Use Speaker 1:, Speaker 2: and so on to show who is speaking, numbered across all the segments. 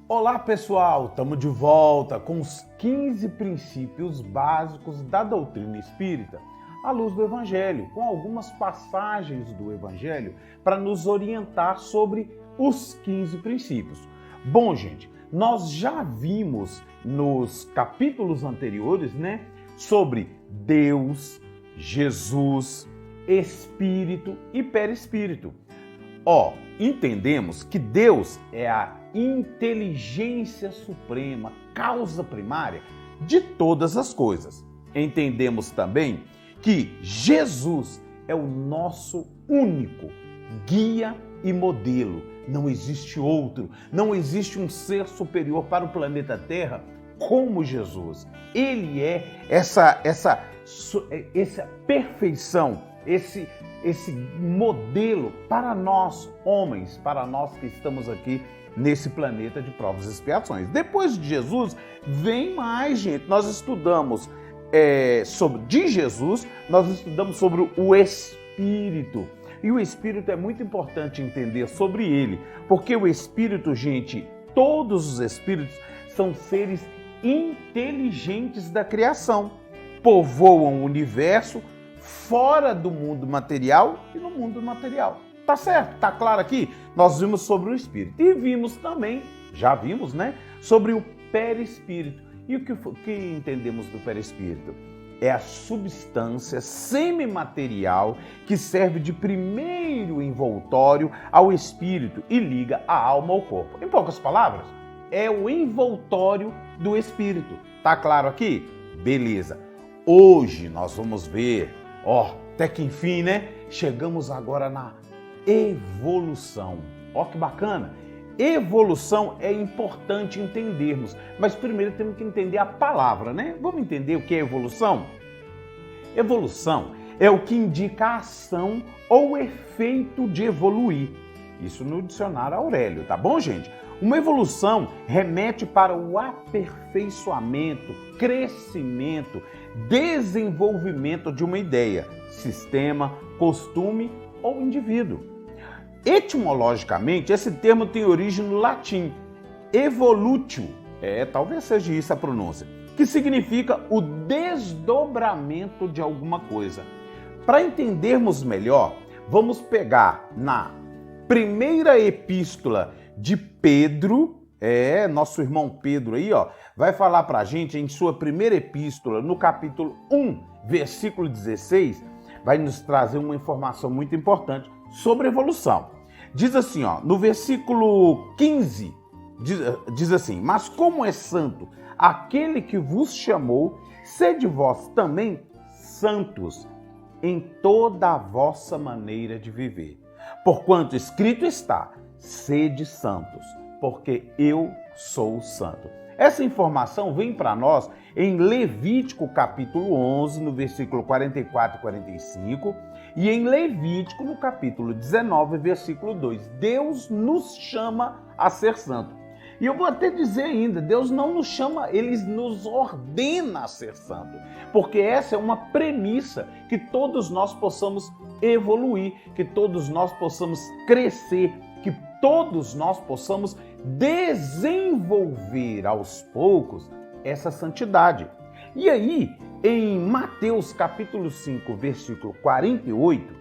Speaker 1: Olá pessoal, estamos de volta com os 15 princípios básicos da doutrina espírita, à luz do Evangelho, com algumas passagens do Evangelho para nos orientar sobre os 15 princípios. Bom, gente, nós já vimos nos capítulos anteriores, sobre Deus, Jesus, Espírito e Perispírito. Entendemos que Deus é a inteligência suprema, causa primária de todas as coisas. Entendemos também que Jesus é o nosso único guia e modelo. Não existe outro, não existe um ser superior para o planeta Terra como Jesus. Ele é essa perfeição, esse modelo para nós, homens, para nós que estamos aqui nesse planeta de provas e expiações. Depois de Jesus, vem mais, gente. Nós estudamos de Jesus, nós estudamos sobre o Espírito. E o Espírito é muito importante entender sobre ele, porque o Espírito, gente, todos os Espíritos são seres inteligentes da criação, povoam o universo fora do mundo material e no mundo material. Tá certo? Tá claro aqui? Nós vimos sobre o Espírito e vimos também, já vimos, sobre o Perispírito. E o que entendemos do Perispírito? É a substância semimaterial que serve de primeiro envoltório ao espírito e liga a alma ao corpo. Em poucas palavras, é o envoltório do espírito. Tá claro aqui? Beleza. Hoje nós vamos ver, até que enfim, chegamos agora na evolução. Que bacana. Evolução é importante entendermos, mas primeiro temos que entender a palavra, Vamos entender o que é evolução? Evolução é o que indica a ação ou efeito de evoluir. Isso no dicionário Aurélio, tá bom, gente? Uma evolução remete para o aperfeiçoamento, crescimento, desenvolvimento de uma ideia, sistema, costume ou indivíduo. Etimologicamente, esse termo tem origem no latim, evolutio, talvez seja isso a pronúncia, que significa o desdobramento de alguma coisa. Para entendermos melhor, vamos pegar na primeira epístola de Pedro, nosso irmão Pedro aí, vai falar para a gente em sua primeira epístola, no capítulo 1, versículo 16, vai nos trazer uma informação muito importante sobre evolução. Diz assim, no versículo 15, diz assim: mas como é santo aquele que vos chamou, sede vós também santos em toda a vossa maneira de viver. Porquanto escrito está, sede santos, porque eu sou santo. Essa informação vem para nós em Levítico capítulo 11, no versículo 44 e 45, e em Levítico no capítulo 19, versículo 2. Deus nos chama a ser santo. E eu vou até dizer ainda, Deus não nos chama, Ele nos ordena a ser santo, porque essa é uma premissa, que todos nós possamos evoluir, que todos nós possamos crescer, que todos nós possamos desenvolver aos poucos essa santidade. E aí, em Mateus capítulo 5, versículo 48,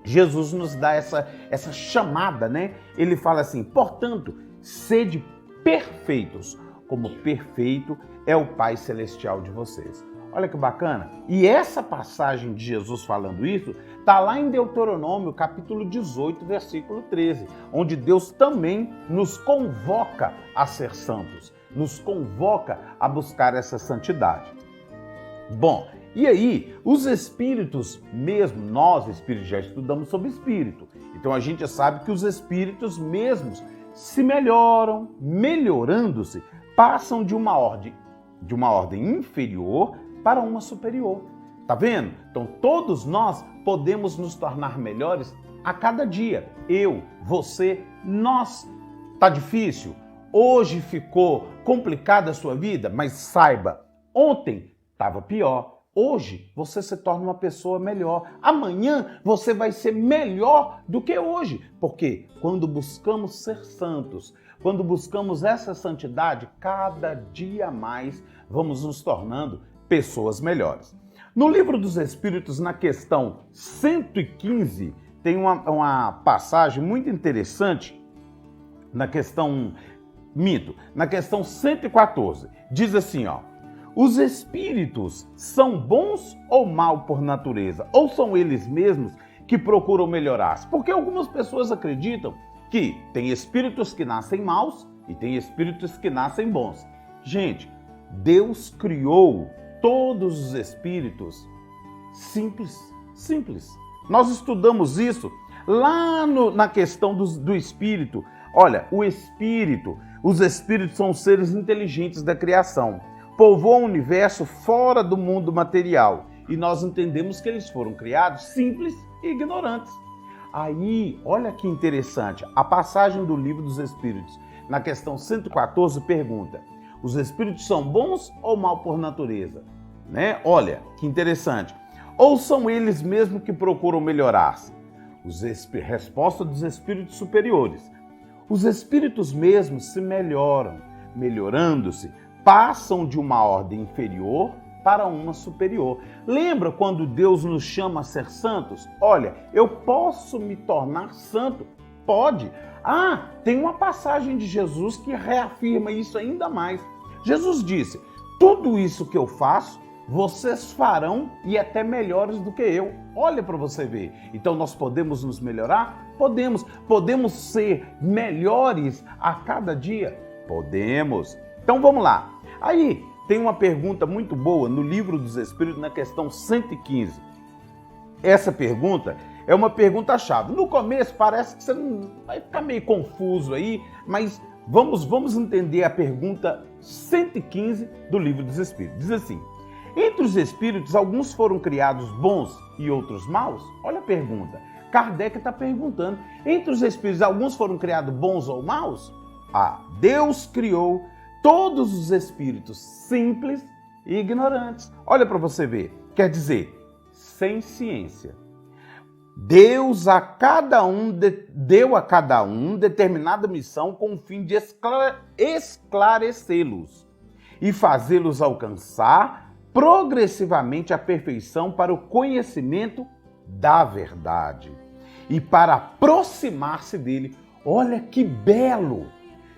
Speaker 1: Jesus nos dá essa chamada, Ele fala assim: portanto, sede perfeitos, como perfeito é o Pai Celestial de vocês. Olha que bacana. E essa passagem de Jesus falando isso está lá em Deuteronômio, capítulo 18, versículo 13, onde Deus também nos convoca a ser santos, nos convoca a buscar essa santidade. Bom, e aí, os espíritos mesmo, nós espíritos já estudamos sobre espírito, então a gente já sabe que os espíritos mesmos se melhoram, melhorando-se, passam de uma ordem inferior para uma superior. Tá vendo? Então todos nós podemos nos tornar melhores a cada dia. Eu, você, nós. Tá difícil? Hoje ficou complicada a sua vida? Mas saiba, ontem estava pior. Hoje você se torna uma pessoa melhor. Amanhã você vai ser melhor do que hoje. Porque quando buscamos ser santos, quando buscamos essa santidade, cada dia mais vamos nos tornando pessoas melhores. No Livro dos Espíritos, na questão 115, tem uma passagem muito interessante na questão 114. Diz assim, ó: os espíritos são bons ou maus por natureza? Ou são eles mesmos que procuram melhorar-se? Porque algumas pessoas acreditam que tem espíritos que nascem maus e tem espíritos que nascem bons. Gente, Deus criou todos os espíritos simples. Nós estudamos isso lá na questão do espírito. Olha, os espíritos são seres inteligentes da criação. Povoam o universo fora do mundo material. E nós entendemos que eles foram criados simples e ignorantes. Aí, olha que interessante, a passagem do Livro dos Espíritos, na questão 114, pergunta: os espíritos são bons ou maus por natureza? Né? Olha, que interessante. Ou são eles mesmos que procuram melhorar-se? Resposta dos espíritos superiores: os espíritos mesmos se melhoram, melhorando-se, passam de uma ordem inferior para uma superior. Lembra quando Deus nos chama a ser santos? Olha, eu posso me tornar santo? Pode. Tem uma passagem de Jesus que reafirma isso ainda mais. Jesus disse: tudo isso que eu faço, vocês farão e até melhores do que eu. Olha para você ver. Então nós podemos nos melhorar? Podemos ser melhores a cada dia? Podemos. Então vamos lá. Aí tem uma pergunta muito boa no Livro dos Espíritos, na questão 115. Essa pergunta é uma pergunta-chave. No começo parece que você vai ficar meio confuso aí, mas vamos entender a pergunta 115 do Livro dos Espíritos. Diz assim: entre os espíritos, alguns foram criados bons e outros maus? Olha a pergunta. Kardec está perguntando: entre os espíritos, alguns foram criados bons ou maus? Deus criou todos os espíritos simples e ignorantes. Olha para você ver. Quer dizer, sem ciência. Deus deu a cada um determinada missão com o fim de esclarecê-los e fazê-los alcançar progressivamente a perfeição para o conhecimento da verdade e para aproximar-se dele. Olha que belo!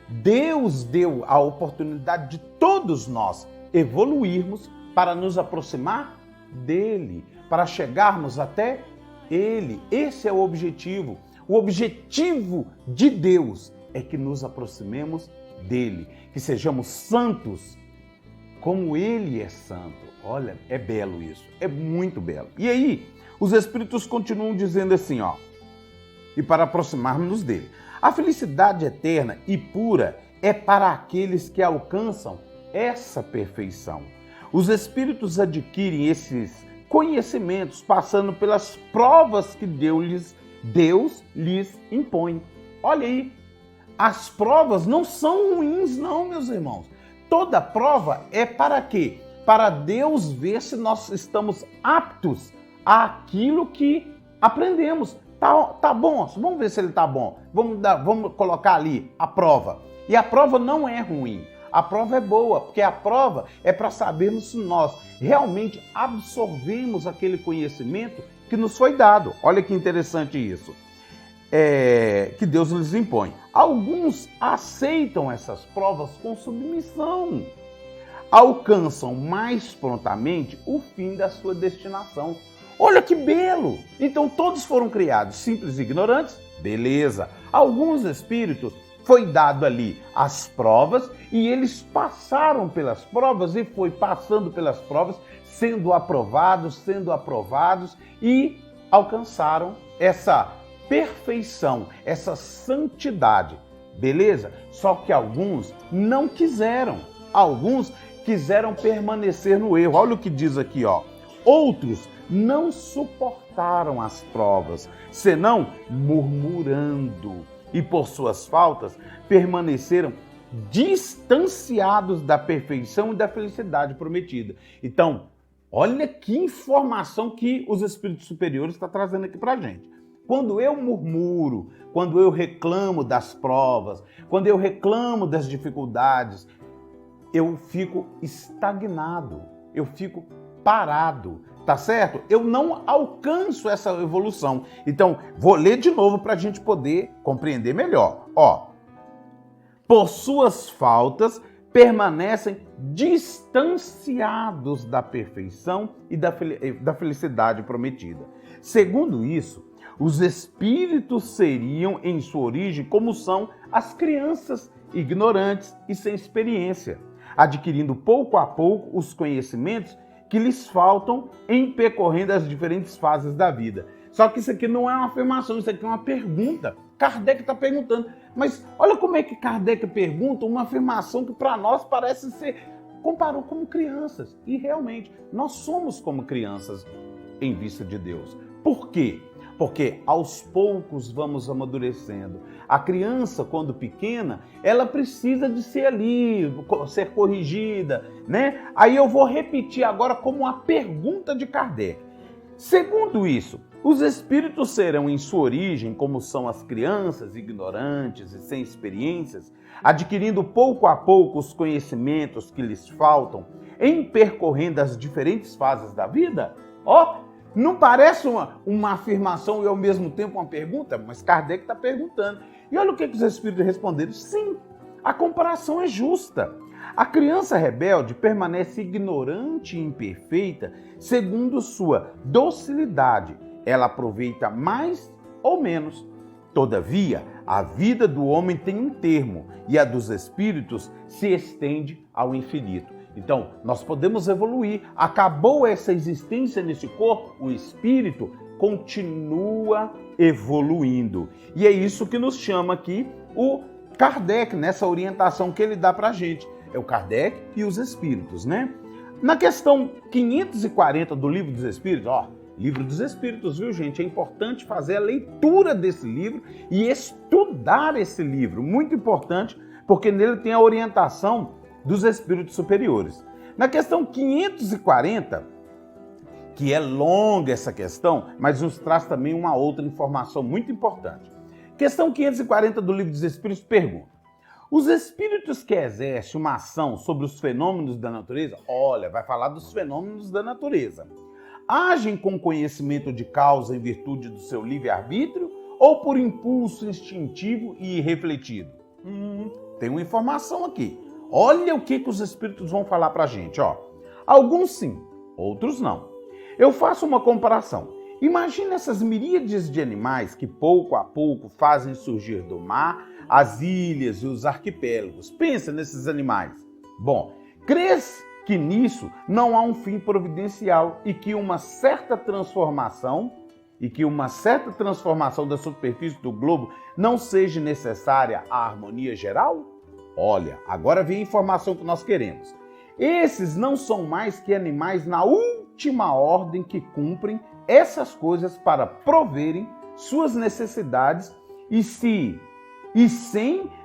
Speaker 1: Deus deu a oportunidade de todos nós evoluirmos para nos aproximar dele, para chegarmos até ele. Esse é o objetivo. O objetivo de Deus é que nos aproximemos dele, que sejamos santos como ele é santo. Olha, é belo isso, é muito belo. E aí, os espíritos continuam dizendo assim, ó: e para aproximarmos dele. A felicidade eterna e pura é para aqueles que alcançam essa perfeição. Os espíritos adquirem esses conhecimentos passando pelas provas que Deus lhes impõe. Olha aí, as provas não são ruins não, meus irmãos. Toda prova é para quê? Para Deus ver se nós estamos aptos àquilo que aprendemos. Tá bom, vamos ver se ele tá bom. Vamos colocar ali a prova. E a prova não é ruim. A prova é boa, porque a prova é para sabermos se nós realmente absorvemos aquele conhecimento que nos foi dado. Olha que interessante isso. Que Deus lhes impõe. Alguns aceitam essas provas com submissão. Alcançam mais prontamente o fim da sua destinação. Olha que belo! Então todos foram criados simples e ignorantes? Beleza. Alguns espíritos foi dado ali as provas e eles passaram pelas provas e foi passando pelas provas, sendo aprovados e alcançaram essa perfeição, essa santidade. Beleza? Só que alguns não quiseram. Alguns quiseram permanecer no erro. Olha o que diz aqui, ó. Outros não suportaram as provas, senão murmurando, e por suas faltas permaneceram distanciados da perfeição e da felicidade prometida. Então, olha que informação que os espíritos superiores estão trazendo aqui para a gente. Quando eu murmuro, quando eu reclamo das provas, quando eu reclamo das dificuldades, eu fico estagnado, eu fico parado, tá certo? Eu não alcanço essa evolução. Então, vou ler de novo para a gente poder compreender melhor. Ó, por suas faltas, permanecem distanciados da perfeição e da felicidade prometida. Segundo isso, os espíritos seriam, em sua origem, como são as crianças ignorantes e sem experiência, adquirindo pouco a pouco os conhecimentos que lhes faltam em percorrendo as diferentes fases da vida. Só que isso aqui não é uma afirmação, isso aqui é uma pergunta. Kardec está perguntando. Mas olha como é que Kardec pergunta uma afirmação que para nós parece ser... Comparou como crianças. E realmente, nós somos como crianças em vista de Deus. Por quê? Porque aos poucos vamos amadurecendo. A criança, quando pequena, ela precisa de ser ali, ser corrigida, né? Aí eu vou repetir agora como uma pergunta de Kardec. Segundo isso, os espíritos serão em sua origem, como são as crianças ignorantes e sem experiências, adquirindo pouco a pouco os conhecimentos que lhes faltam, em percorrendo as diferentes fases da vida? Ó, não parece uma afirmação e ao mesmo tempo uma pergunta? Mas Kardec está perguntando. E olha o que os espíritos responderam. Sim, a comparação é justa. A criança rebelde permanece ignorante e imperfeita segundo sua docilidade. Ela aproveita mais ou menos. Todavia, a vida do homem tem um termo e a dos espíritos se estende ao infinito. Então, nós podemos evoluir. Acabou essa existência nesse corpo, o espírito continua evoluindo. E é isso que nos chama aqui o Kardec, nessa orientação que ele dá para a gente. É o Kardec e os espíritos, né? Na questão 540 do Livro dos Espíritos, ó, Livro dos Espíritos, viu, gente? É importante fazer a leitura desse livro e estudar esse livro. Muito importante, porque nele tem a orientação dos espíritos superiores. Na questão 540, que é longa essa questão, mas nos traz também uma outra informação muito importante. Questão 540 do Livro dos Espíritos pergunta: os espíritos que exercem uma ação sobre os fenômenos da natureza, olha, vai falar dos fenômenos da natureza, agem com conhecimento de causa em virtude do seu livre-arbítrio ou por impulso instintivo e irrefletido? Tem uma informação aqui. Olha o que os espíritos vão falar para a gente, ó. Alguns sim, outros não. Eu faço uma comparação. Imagina essas miríades de animais que pouco a pouco fazem surgir do mar as ilhas e os arquipélagos. Pensa nesses animais. Bom, crês que nisso não há um fim providencial e que uma certa transformação da superfície do globo não seja necessária à harmonia geral? Olha, agora vem a informação que nós queremos. Esses não são mais que animais na última ordem que cumprem essas coisas para proverem suas necessidades e sem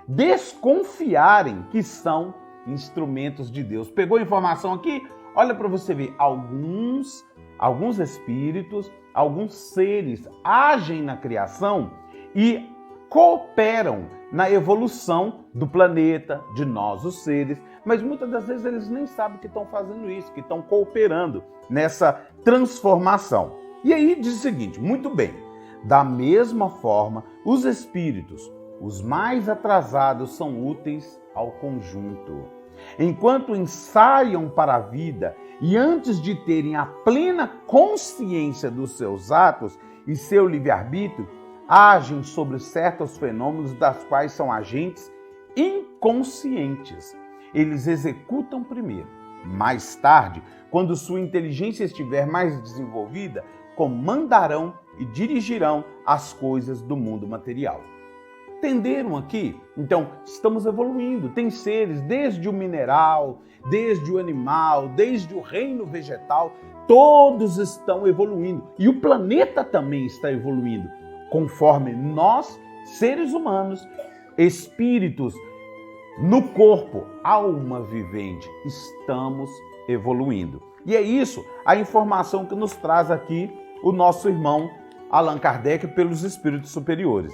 Speaker 1: desconfiarem que são instrumentos de Deus. Pegou a informação aqui? Olha para você ver, alguns espíritos, alguns seres agem na criação e cooperam na evolução do planeta, de nós, os seres, mas muitas das vezes eles nem sabem que estão fazendo isso, que estão cooperando nessa transformação. E aí diz o seguinte, muito bem, da mesma forma, os espíritos, os mais atrasados, são úteis ao conjunto. Enquanto ensaiam para a vida e antes de terem a plena consciência dos seus atos e seu livre-arbítrio, agem sobre certos fenômenos das quais são agentes inconscientes. Eles executam primeiro. Mais tarde, quando sua inteligência estiver mais desenvolvida, comandarão e dirigirão as coisas do mundo material. Entenderam aqui? Então, estamos evoluindo. Tem seres, desde o mineral, desde o animal, desde o reino vegetal, todos estão evoluindo. E o planeta também está evoluindo. Conforme nós, seres humanos, espíritos no corpo, alma vivente, estamos evoluindo. E é isso a informação que nos traz aqui o nosso irmão Allan Kardec pelos espíritos superiores.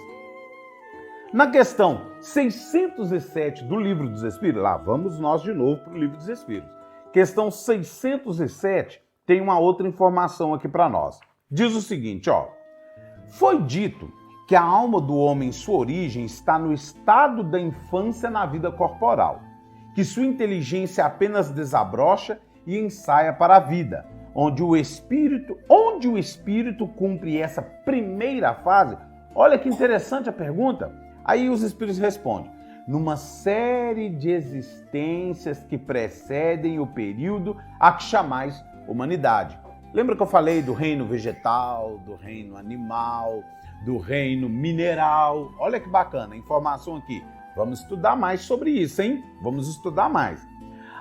Speaker 1: Na questão 607 do Livro dos Espíritos, lá vamos nós de novo para o Livro dos Espíritos. Questão 607 tem uma outra informação aqui para nós. Diz o seguinte, ó. Foi dito que a alma do homem em sua origem está no estado da infância na vida corporal, que sua inteligência apenas desabrocha e ensaia para a vida, onde o espírito cumpre essa primeira fase. Olha que interessante a pergunta. Aí os espíritos respondem: numa série de existências que precedem o período a que chamais humanidade. Lembra que eu falei do reino vegetal, do reino animal, do reino mineral? Olha que bacana a informação aqui. Vamos estudar mais sobre isso, hein? Vamos estudar mais.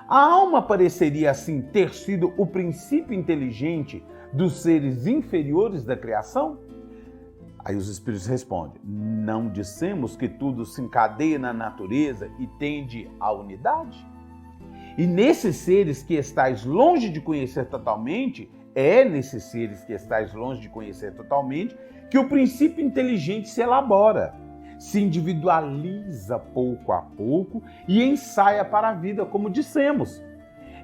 Speaker 1: A alma pareceria assim ter sido o princípio inteligente dos seres inferiores da criação? Aí os espíritos respondem: não dissemos que tudo se encadeia na natureza e tende à unidade? E nesses seres que estais longe de conhecer totalmente, que o princípio inteligente se elabora, se individualiza pouco a pouco e ensaia para a vida, como dissemos.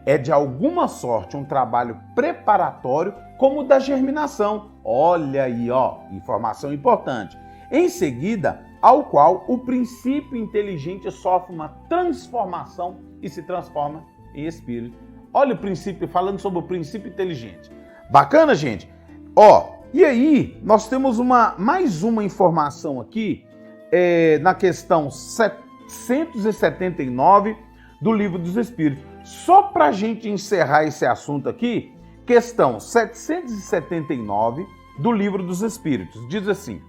Speaker 1: É de alguma sorte um trabalho preparatório como o da germinação. Olha aí, ó, informação importante. Em seguida, ao qual o princípio inteligente sofre uma transformação e se transforma em espírito. Olha o princípio, falando sobre o princípio inteligente. Bacana, gente? Ó, e aí nós temos mais uma informação aqui na questão 779 do Livro dos Espíritos. Só para a gente encerrar esse assunto aqui, questão 779 do Livro dos Espíritos. Diz assim,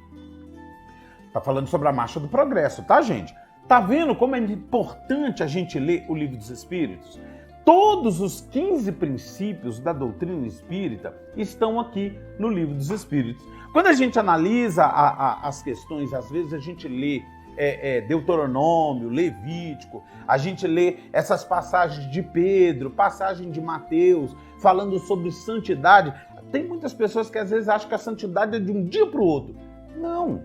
Speaker 1: tá falando sobre a marcha do progresso, tá, gente? Tá vendo como é importante a gente ler o Livro dos Espíritos? Todos os 15 princípios da doutrina espírita estão aqui no Livro dos Espíritos. Quando a gente analisa as questões, às vezes a gente lê Deuteronômio, Levítico, a gente lê essas passagens de Pedro, passagem de Mateus, falando sobre santidade. Tem muitas pessoas que às vezes acham que a santidade é de um dia para o outro. Não,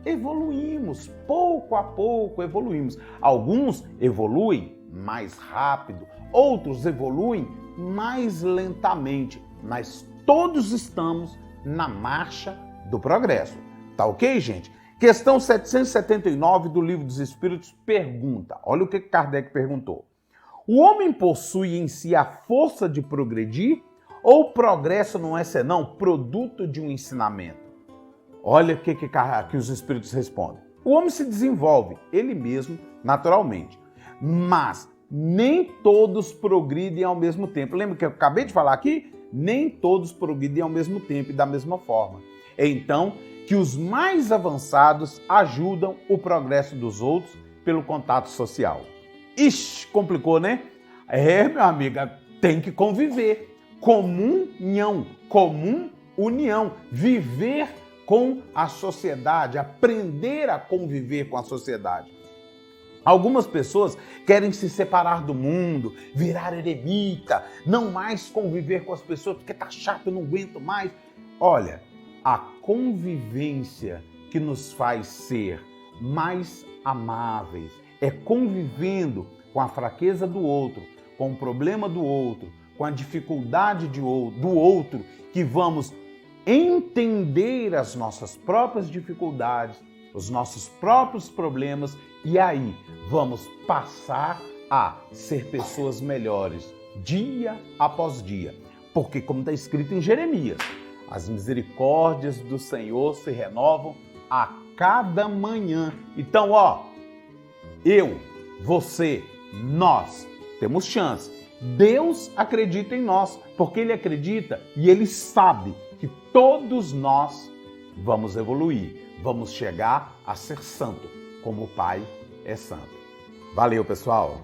Speaker 1: evoluímos, pouco a pouco evoluímos. Alguns evoluem mais rápido, outros evoluem mais lentamente, mas todos estamos na marcha do progresso. Tá ok, gente? Questão 779 do Livro dos Espíritos pergunta, olha o que Kardec perguntou. O homem possui em si a força de progredir ou o progresso não é senão produto de um ensinamento? Olha o que os Espíritos respondem. O homem se desenvolve, ele mesmo, naturalmente, mas nem todos progridem ao mesmo tempo. Lembra que eu acabei de falar aqui? Nem todos progridem ao mesmo tempo e da mesma forma. Então, que os mais avançados ajudam o progresso dos outros pelo contato social. Ixi, complicou, né? Meu amigo, tem que conviver. Comunhão, união, viver com a sociedade, aprender a conviver com a sociedade. Algumas pessoas querem se separar do mundo, virar eremita, não mais conviver com as pessoas porque tá chato, eu não aguento mais. Olha, a convivência que nos faz ser mais amáveis é convivendo com a fraqueza do outro, com o problema do outro, com a dificuldade do outro, que vamos entender as nossas próprias dificuldades, os nossos próprios problemas e aí vamos passar a ser pessoas melhores dia após dia. Porque, como está escrito em Jeremias, as misericórdias do Senhor se renovam a cada manhã. Então, eu, você, nós temos chance. Deus acredita em nós, porque Ele acredita e Ele sabe que todos nós vamos evoluir, vamos chegar a ser santo, como o Pai é santo. Valeu, pessoal!